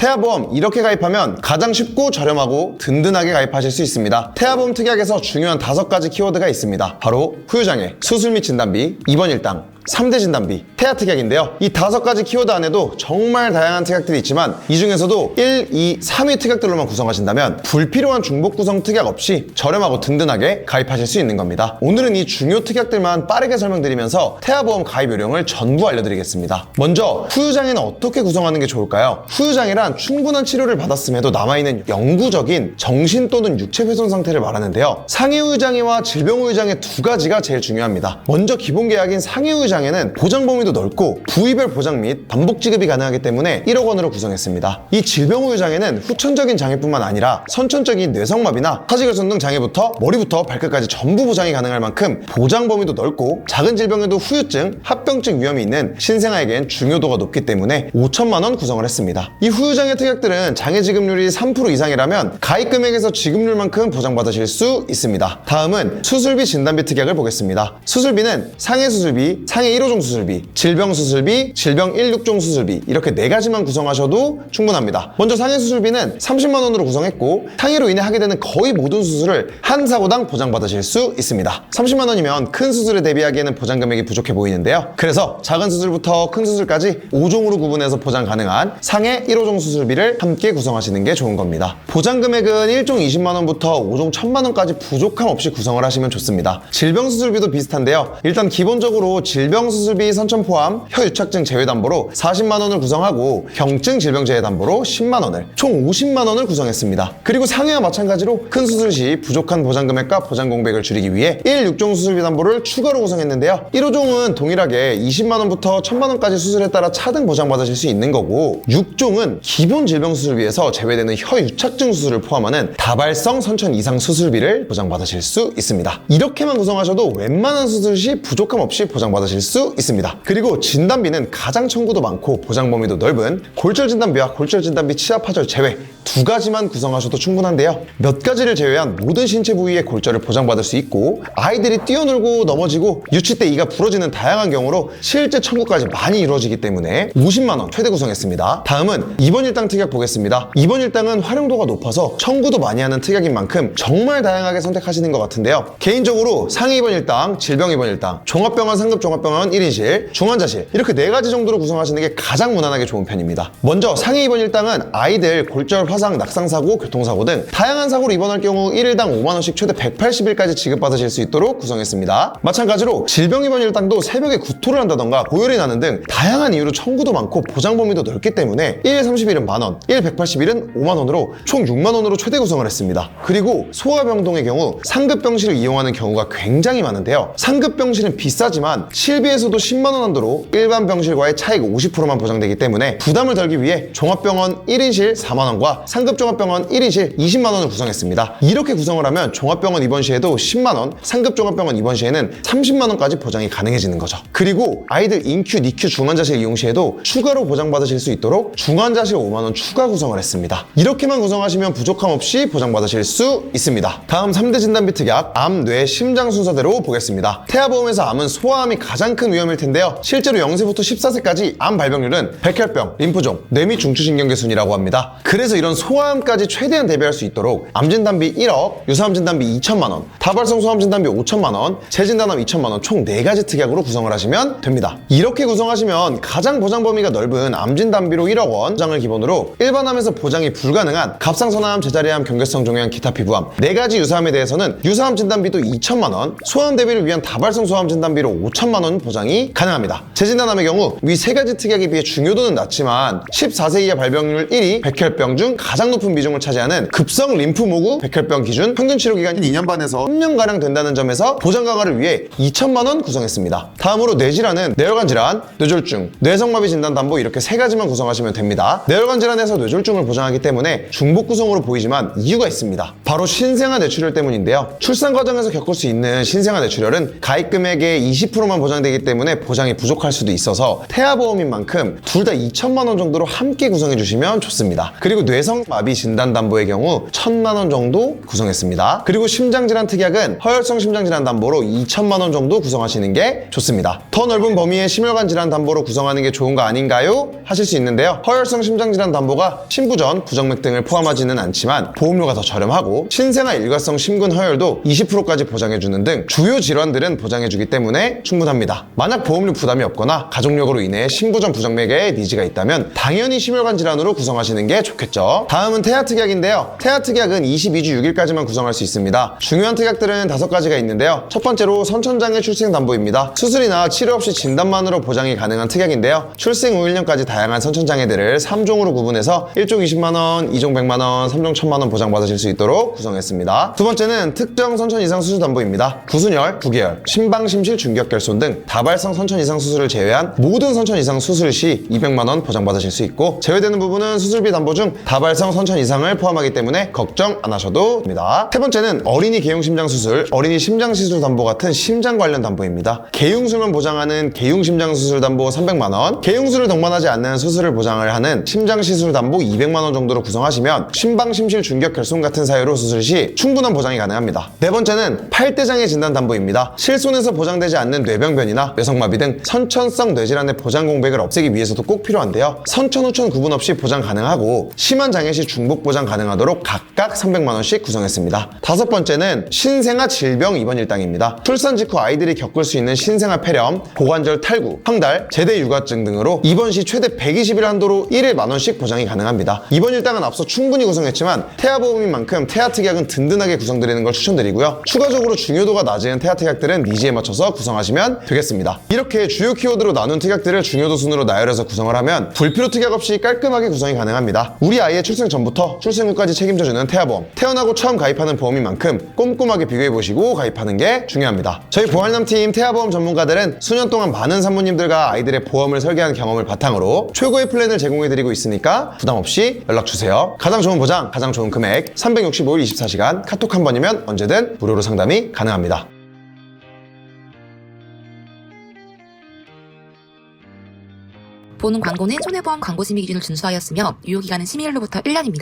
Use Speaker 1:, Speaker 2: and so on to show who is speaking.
Speaker 1: 태아보험 이렇게 가입하면 가장 쉽고 저렴하고 든든하게 가입하실 수 있습니다. 태아보험 특약에서 중요한 5가지 키워드가 있습니다. 바로 후유장애, 수술 및 진단비, 입원 일당, 3대 진단비, 태아 특약인데요. 이 5가지 키워드 안에도 정말 다양한 특약들이 있지만 이 중에서도 1, 2, 3위 특약들로만 구성하신다면 불필요한 중복 구성 특약 없이 저렴하고 든든하게 가입하실 수 있는 겁니다. 오늘은 이 중요 특약들만 빠르게 설명드리면서 태아보험 가입 요령을 전부 알려드리겠습니다. 먼저 후유장애는 어떻게 구성하는 게 좋을까요? 후유장애란 충분한 치료를 받았음에도 남아있는 영구적인 정신 또는 육체 훼손 상태를 말하는데요. 상해 후유장애와 질병 후유장애 2가지가 제일 중요합니다. 먼저 기본 계약인 상해 후유장애는 보장 범위도 넓고 부위별 보장 및 반복 지급이 가능하기 때문에 1억 원으로 구성했습니다. 이 질병 후유 장애는 후천적인 장애뿐만 아니라 선천적인 뇌성마비나 하지결손 등 장애부터 머리부터 발끝까지 전부 보장이 가능할 만큼 보장 범위도 넓고 작은 질병에도 후유증, 합병증 위험이 있는 신생아에겐 중요도가 높기 때문에 5천만 원 구성을 했습니다. 이 후유장애 특약들은 장애 지급률이 3% 이상이라면 가입 금액에서 지급률만큼 보장받으실 수 있습니다. 다음은 수술비 진단비 특약을 보겠습니다. 수술비는 상해 수술비, 상해 1호종 수술비, 질병 수술비, 질병 1, 6종 수술비 이렇게 4가지만 구성하셔도 충분합니다. 먼저 상해 수술비는 30만 원으로 구성했고 상해로 인해 하게 되는 거의 모든 수술을 한 사고당 보장받으실 수 있습니다. 30만 원이면 큰 수술에 대비하기에는 보장 금액이 부족해 보이는데요. 그래서 작은 수술부터 큰 수술까지 5종으로 구분해서 보장 가능한 상해 1호종 수술비를 함께 구성하시는 게 좋은 겁니다. 보장 금액은 1종 20만 원부터 5종 1000만 원까지 부족함 없이 구성을 하시면 좋습니다. 질병 수술비도 비슷한데요. 일단 기본적으로 질병 수술비 선천 포함 혀유착증 제외담보로 40만 원을 구성하고 경증 질병 제외담보로 10만 원을 총 50만 원을 구성했습니다. 그리고 상해와 마찬가지로 큰 수술 시 부족한 보장 금액과 보장 공백을 줄이기 위해 1, 6종 수술비 담보를 추가로 구성했는데요. 1호종은 동일하게 20만 원부터 1000만 원까지 수술에 따라 차등 보장받으실 수 있는 거고 6종은 기본 질병 수술비에서 제외되는 혀유착증 수술을 포함하는 다발성 선천 이상 수술비를 보장받으실 수 있습니다. 이렇게만 구성하셔도 웬만한 수술 시 부족함 없이 보장받으실 수 있습니다. 그리고 진단비는 가장 청구도 많고 보장 범위도 넓은 골절 진단비와 골절 진단비 치아 파절 제외 2가지만 구성하셔도 충분한데요. 몇 가지를 제외한 모든 신체 부위의 골절을 보장받을 수 있고 아이들이 뛰어놀고 넘어지고 유치 때 이가 부러지는 다양한 경우로 실제 청구까지 많이 이루어지기 때문에 50만 원 최대 구성했습니다. 다음은 입원 일당 특약 보겠습니다. 입원 일당은 활용도가 높아서 청구도 많이 하는 특약인 만큼 정말 다양하게 선택하시는 것 같은데요. 개인적으로 상해 입원 일당, 질병 입원 일당, 종합병원 상급 종합병원 1인실, 중환자실 이렇게 4가지 정도로 구성하시는 게 가장 무난하게 좋은 편입니다. 먼저 상해 입원 일당은 아이들 골절, 화상, 낙상사고, 교통사고 등 다양한 사고로 입원할 경우 1일당 5만 원씩 최대 180일까지 지급받으실 수 있도록 구성했습니다. 마찬가지로 질병 입원 일당도 새벽에 구토를 한다던가 고열이 나는 등 다양한 이유로 청구도 많고 보장 범위도 넓기 때문에 1일 30일은 만원, 1일 180일은 5만 원으로 총 6만 원으로 최대 구성을 했습니다. 그리고 소아병동의 경우 상급병실을 이용하는 경우가 굉장히 많은데요. 상급병실은 비싸지만 실비에서도 10만 원 한도로 일반 병실과의 차이가 50%만 보장되기 때문에 부담을 덜기 위해 종합병원 1인실 4만 원과 상급종합병원 1인실 20만 원을 구성했습니다. 이렇게 구성을 하면 종합병원 입원 시에도 10만 원, 상급종합병원 입원 시에는 30만 원까지 보장이 가능해지는 거죠. 그리고 아이들 인큐, 니큐 중환자실 이용 시에도 추가로 보장받으실 수 있도록 중환자실 5만 원 추가 구성을 했습니다. 이렇게만 구성하시면 부족함 없이 보장받으실 수 있습니다. 다음 3대 진단비 특약, 암, 뇌, 심장 순서대로 보겠습니다. 태아보험에서 암은 소아암이 가장 큰 위험일 텐데요. 실제로 0세부터 14세까지 암 발병률은 백혈병, 림프종, 뇌 및 중추신경계 순이라고 합니다. 그래서 이런 소아암까지 최대한 대비할 수 있도록 암 진단비 1억, 유사암 진단비 2천만 원, 다발성 소아암 진단비 5천만 원, 재진단암 2천만 원 총 4가지 특약으로 구성을 하시면 됩니다. 이렇게 구성하시면 가장 보장 범위가 넓은 암 진단비로 1억 원 보장을 기본으로 일반암에서 보장이 불가능한 갑상선암, 제자리암, 경계성 종양, 기타 피부암 4가지 유사암에 대해서는 유사암 진단비도 2천만 원, 소아암 대비를 위한 다발성 소아암 진단비로 5천만 원 보장이 가능합니다. 재진단암의 경우 위 3가지 특약에 비해 중요도는 낮지만 14세 이하 발병률 1위, 백혈병 중 가장 높은 비중을 차지하는 급성 림프모구 백혈병 기준 평균 치료 기간이 2년 반에서 3년가량 된다는 점에서 보장 강화를 위해 2천만 원 구성했습니다. 다음으로 뇌질환은 뇌혈관 질환, 뇌졸중, 뇌성마비 진단 담보 이렇게 3가지만 구성하시면 됩니다. 뇌혈관 질환에서 뇌졸중을 보장하기 때문에 중복 구성으로 보이지만 이유가 있습니다. 바로 신생아 뇌출혈 때문인데요. 출산 과정에서 겪을 수 있는 신생아 뇌출혈은 가입 금액의 20%만 보장되기 해당되기 때문에 보장이 부족할 수도 있어서 태아보험인 만큼 둘 다 2천만 원 정도로 함께 구성해 주시면 좋습니다. 그리고 뇌성마비 진단담보의 경우 1,000만 원 정도 구성했습니다. 그리고 심장질환 특약은 허혈성 심장질환 담보로 2천만 원 정도 구성하시는 게 좋습니다. 더 넓은 범위의 심혈관 질환 담보로 구성하는 게 좋은 거 아닌가요? 하실 수 있는데요. 허혈성 심장질환 담보가 심부전, 부정맥 등을 포함하지는 않지만 보험료가 더 저렴하고 신생아 일과성 심근허혈도 20%까지 보장해주는 등 주요 질환들은 보장해주기 때문에 충분합니다. 만약 보험료 부담이 없거나 가족력으로 인해 심부전, 부정맥에 니즈가 있다면 당연히 심혈관 질환으로 구성하시는 게 좋겠죠. 다음은 태아 특약인데요. 태아 특약은 22주 6일까지만 구성할 수 있습니다. 중요한 특약들은 5가지가 있는데요. 첫 번째로 선천장애 출생 담보입니다. 수술이나 치료 없이 진단만으로 보장이 가능한 특약인데요. 출생 후 1년까지 다양한 선천장애들을 3종으로 구분해서 1종 20만원, 2종 100만원, 3종 1000만원 보장받으실 수 있도록 구성했습니다. 두 번째는 특정 선천 이상 수술 담보입니다. 구순혈, 구개열, 심방심실 중격결손 등 다발성 선천 이상 수술을 제외한 모든 선천 이상 수술 시 200만원 보장받으실 수 있고, 제외되는 부분은 수술비 담보 중 다발성 선천 이상을 포함하기 때문에 걱정 안 하셔도 됩니다. 세 번째는 어린이 개용심장 수술, 어린이 심장시술 담보 같은 심장 관련 담보입니다. 개용술만 보장하는 개용심장수술 담보 300만원, 개용술을 동반하지 않는 수술을 보장을 하는 심장시술 담보 200만원 정도로 구성하시면 심방심실 중격결손 같은 사유로 수술 시 충분한 보장이 가능합니다. 네 번째는 팔대장애 진단 담보입니다. 실손에서 보장되지 않는 뇌병변이나 뇌성마비 등 선천성 뇌질환의 보장 공백을 없애기 위해서도 꼭 필요한데요. 선천, 후천 구분 없이 보장 가능하고 심한 장애 시 중복 보장 가능하도록 각각 300만원씩 구성했습니다. 다섯 번째는 신생아 질병 입원 일당입니다. 출산 직후 아이들이 겪을 수 있는 신생아 폐렴, 고관절 탈구, 황달, 제대 육아증 등으로 입원 시 최대 120일 한도로 1일 만원씩 보장이 가능합니다. 입원 일당은 앞서 충분히 구성했지만 태아보험인 만큼 태아 특약은 든든하게 구성드리는 걸 추천드리고요. 추가적으로 중요도가 낮은 태아 특약들은 니즈에 맞춰서 구성하시면 되겠습니다. 이렇게 주요 키워드로 나눈 특약들을 중요도 순으로 나열해서 구성을 하면 불필요 특약 없이 깔끔하게 구성이 가능합니다. 우리 아이의 출생 전부터 출생 후까지 책임져주는 태아보험, 태어나고 처음 가입하는 보험인 만큼 꼼꼼하게 비교해보시고 가입하는 게 중요합니다. 저희 보안남팀 태아보험 전문가들은 수년 동안 많은 산모님들과 아이들의 보험을 설계한 경험을 바탕으로 최고의 플랜을 제공해드리고 있으니까 부담 없이 연락주세요. 가장 좋은 보장, 가장 좋은 금액, 365일 24시간 카톡 한 번이면 언제든 무료로 상담이 가능합니다.
Speaker 2: 보는 광고는 손해보험 광고 심의 기준을 준수하였으며 유효기간은 심의일로부터 1년입니다.